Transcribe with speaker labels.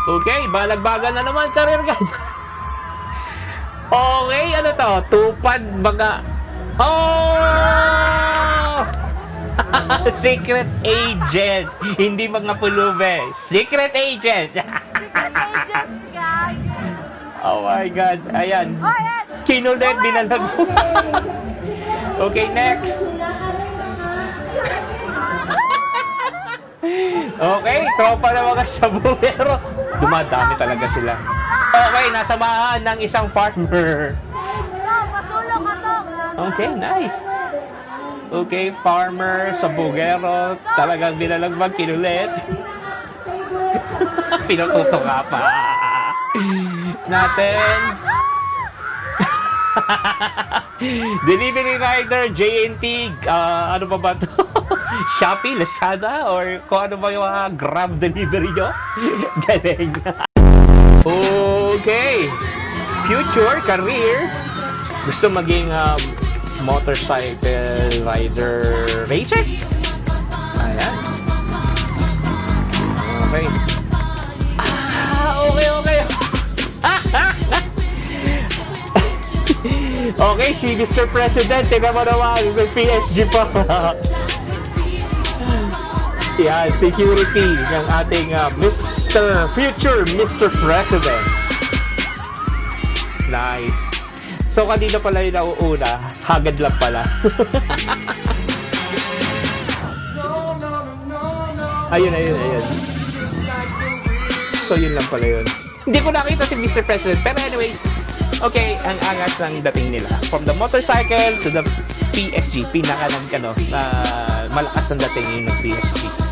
Speaker 1: Okay, balagbagan na naman, career guide. Okay, ano to? Tupad baga. Oh! Secret agent. Hindi mga pulube. Secret agent.
Speaker 2: Secret agent, guys.
Speaker 1: Oh my God. Ayan.
Speaker 2: Oh, yan.
Speaker 1: Kinulit, binalag mo. Okay, next. Okay, tropa na mga sabungero. Dumadami talaga sila. Okay, nasamahan ng isang farmer.
Speaker 2: Oh, patulong ka to.
Speaker 1: Okay, nice. Okay, farmer, sabungero. Talagang binalagbag, kinulit. Pinututo nga pa. Natin. Delivery rider, JNT, ano pa ba to? Shopee, Lazada, or kung ano ba yung mga Grab delivery nyo? Galing. Okay. Future, career. Gusto maging motorcycle rider racer? Ayan. Okay. Okay. Okay, si Mr. President, tingnan mo naman, may PSG pa. Yan, security ng ating future Mr. President. Nice. So, kanina pala yung nauuna, hagad lang pala. Ayun. So, yun lang pala yun. Hindi ko nakita si Mr. President, pero anyways, okay, ang angas ng dating nila. From the motorcycle to the PSG, pinaka ng malakas ang dating yun ng PSG.